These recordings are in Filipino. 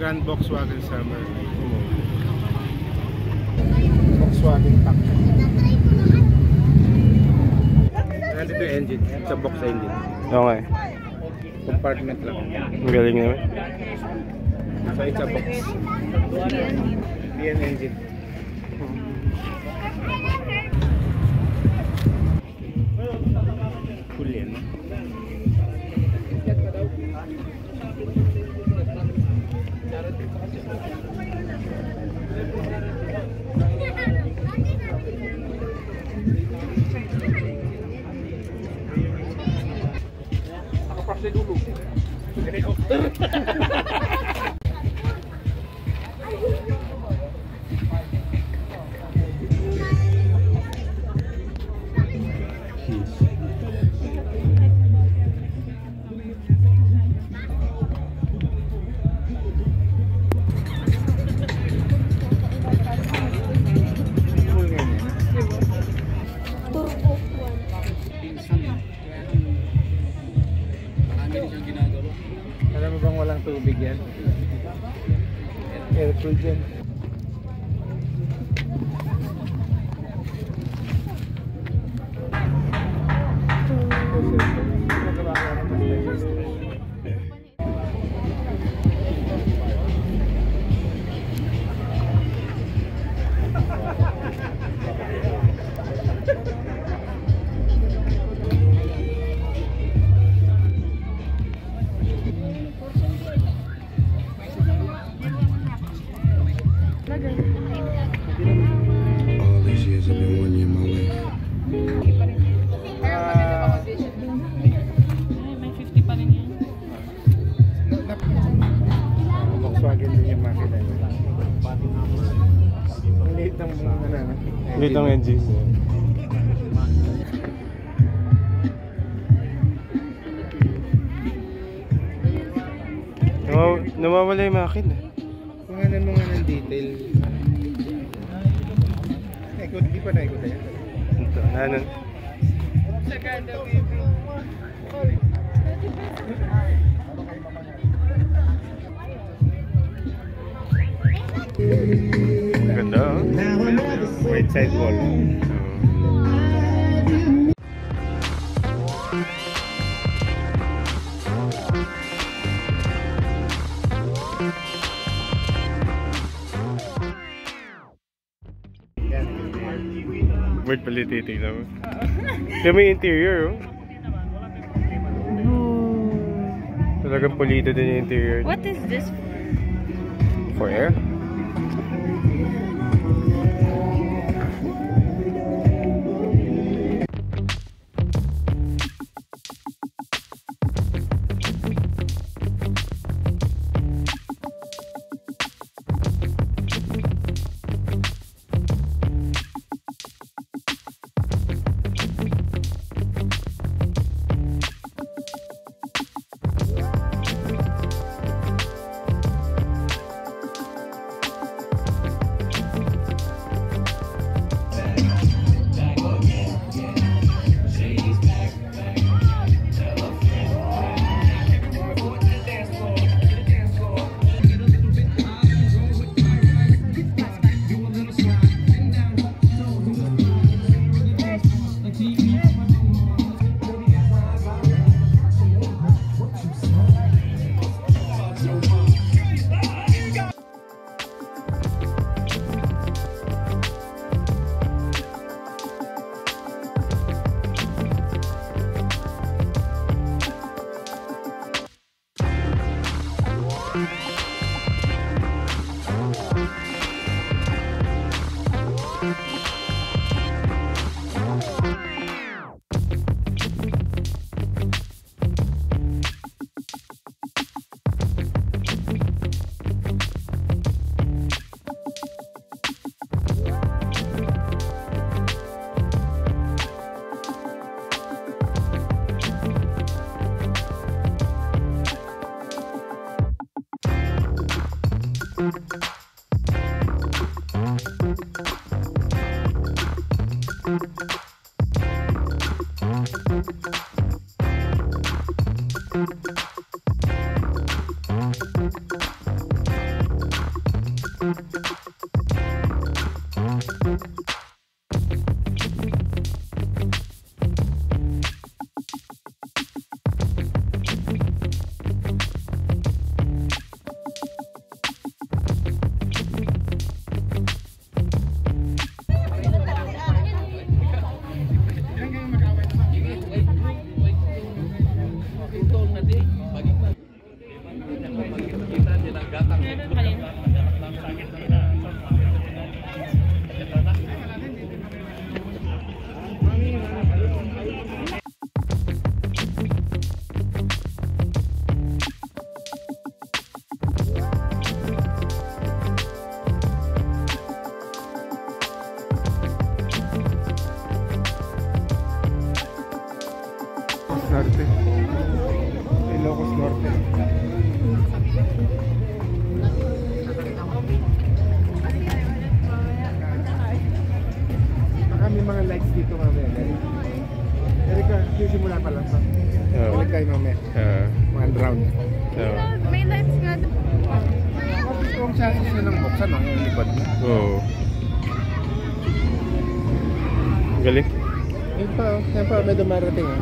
Grand Volkswagen Summer. Volkswagen Pack. Nandito yung engine, sa box engine. Okay. Compartment lang. Ang galing naman. So it's a box. PN engine. Cool yan. Dulu. Alam mo bang walang tubig yan? Air-cooled yan. Liit ng engine. Nawawala yung makina. Kung ano mo nga ng detail. Di pa na-ikot na yan. Ito, ano? Ganda, oh. Right side wall. Bird pala titignan mo. Kaya may interior, oh. Talagang pulido din yung interior. What is this For for? air? Norte. Ilocos Norte. Baka may mga lights dito mamaya. Erika, sisimula pa lang pa. Balik tayo mamaya. One round. May lights nga doon. Gusto kong chassis na ng buksan, no? Yung likod mo. Oo. Galing. Yan pa, may dumarating, ha?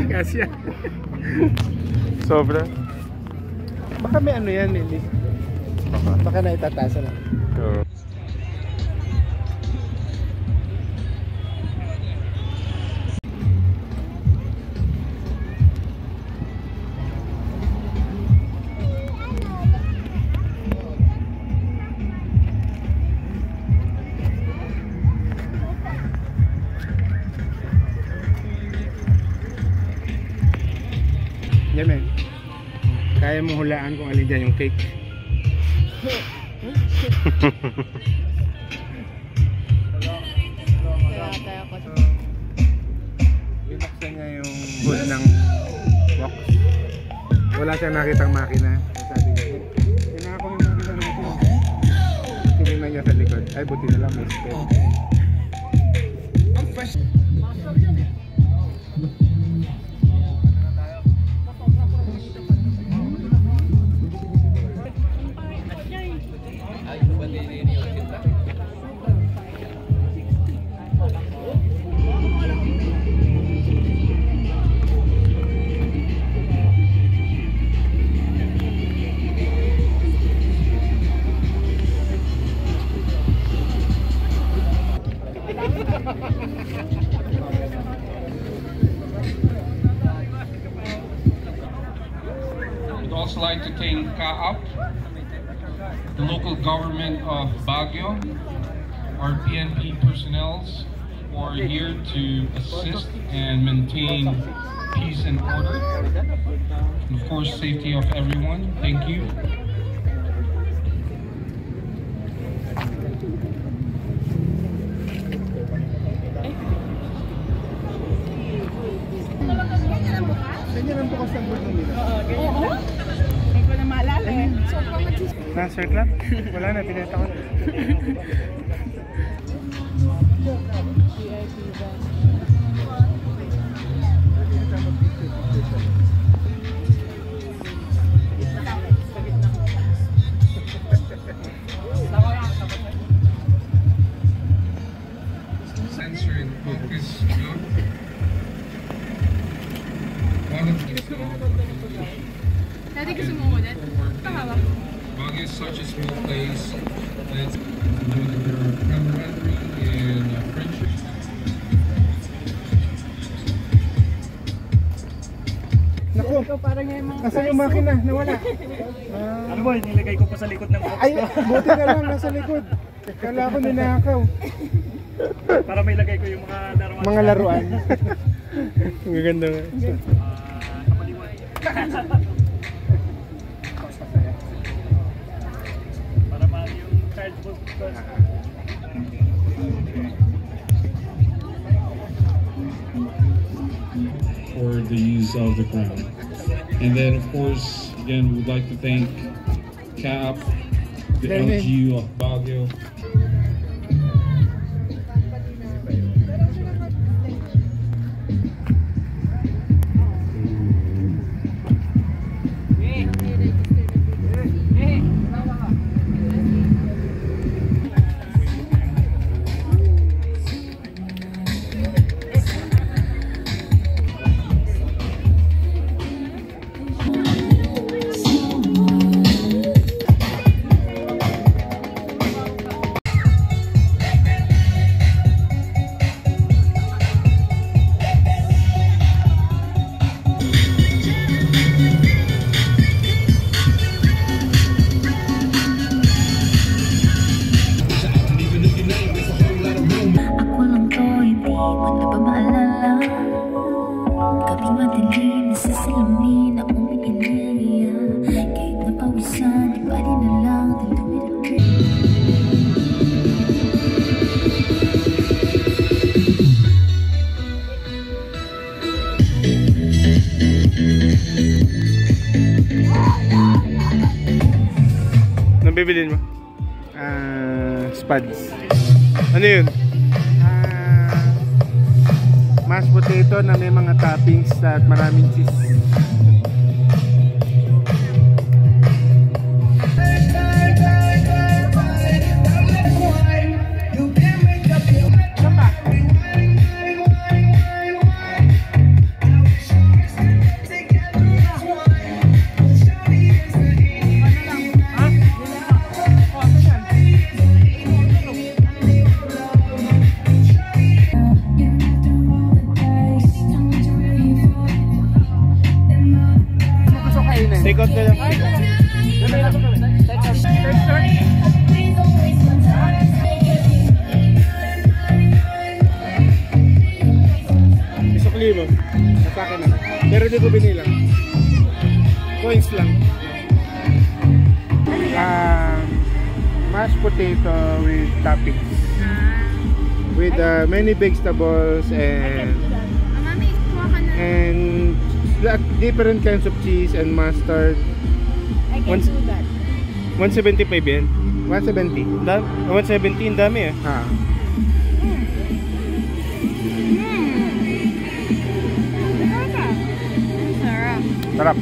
Kasya. Sobra. Baka may ano yan, Lily. Baka naitatasan na. Oo. Yan, men. Kaya mo hulaan kung alin dyan yung cake. Binuksan niya yung hood ng box. Wala siyang nakitang makina. Sabi niya, tinako yung makina natin. Tinignan niya sa likod. Ay, buti na lang may spare. Ang fresh. Would also like to take up the local government of Baguio, our PNP personnel who are here to assist and maintain peace and order, and of course safety of everyone. Thank you. Ganyan ang bukas ng board nila. Oo. Hindi ko na maalala eh. So, Dancer club? Wala na, pinenta ko na. Censor and focus. dati gusto mo ulit? Pahawak. Baguio is such a small place and it's camaraderie and friendship. Naku, Parang yung mga nasa yung makina? Nawala. Ano ba, nilagay ko pa sa likod ng box Ay, ko buti na lang nasa likod. Kala ko ninakaw. para may lagay ko yung mga laruan. Mga laruan. Ang gaganda nga. Kapaliwan. Para ma yung child book ko. For the use of the ground. And then of course, again, we would like to thank CAP, the LGU of Baguio. Anong bibilin mo? Spuds. Ano yun? Mashed potato na may mga toppings at maraming cheese. Take out na lang. Isukli mo. Sa akin na. Pero di ko binilang. Coins lang. Mashed potato with toppings. With many vegetables Mami, kuha ka na. and different kinds of cheese and mustard. I can do that. 175 yan. 170. 170, ang dami eh. Sarap. Sarap.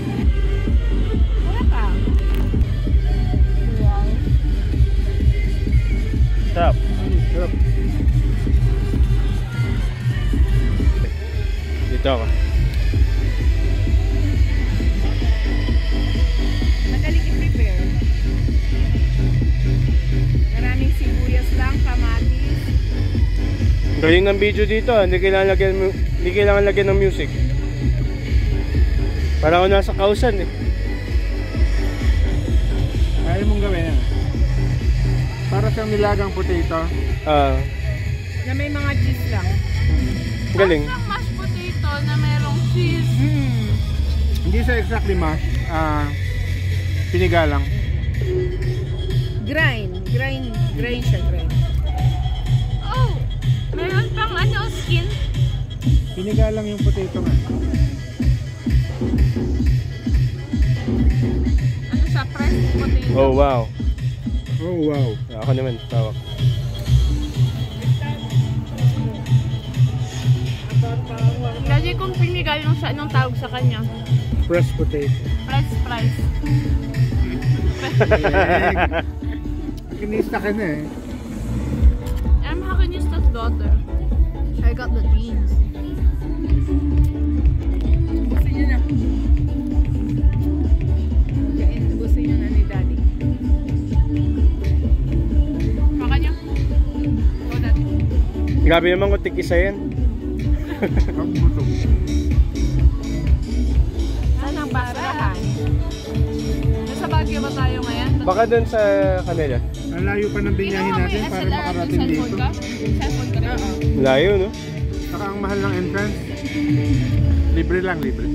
Sarap ah. Wow. Sarap. Sarap. Dito ako. Madaling i-prepare. Maraming sibuyas lang, kamatis. Galing ng video dito, hindi kailangan lagyan ng music. Para ako nasa kausan eh. Kaya mong gawin yan. siyang nilagang potato. Na may mga cheese lang. Galing. Parang mashed potato na merong cheese. Hindi siya exactly mash. Piniga lang. Grind siya, grind. Oh, meron pang skin. Piniga lang yung potato nga. Ano siya, pressed potato. Oh, wow. Oh, wow. Ako naman, tawag. Lagi kong pinigal nung siya anong tawag sa kanya. Pressed potato. Price. Kinista ka na eh. I'm Hakunista's daughter. I got the beans. Gusto niyo na. Gusto niyo na ni Daddy. Baka niyo? Go, Daddy. Grabe naman kung tig-isa yan. Ang busog. Saan ang basurahan? Nasa Baguio ba tayo ngayon? Baka dun sa kanila. Ang layo pa ng binyahin natin para makarating dito. Cellphone ka na? Layo, no? Saka ang mahal ng entrance. Libre lang, libre.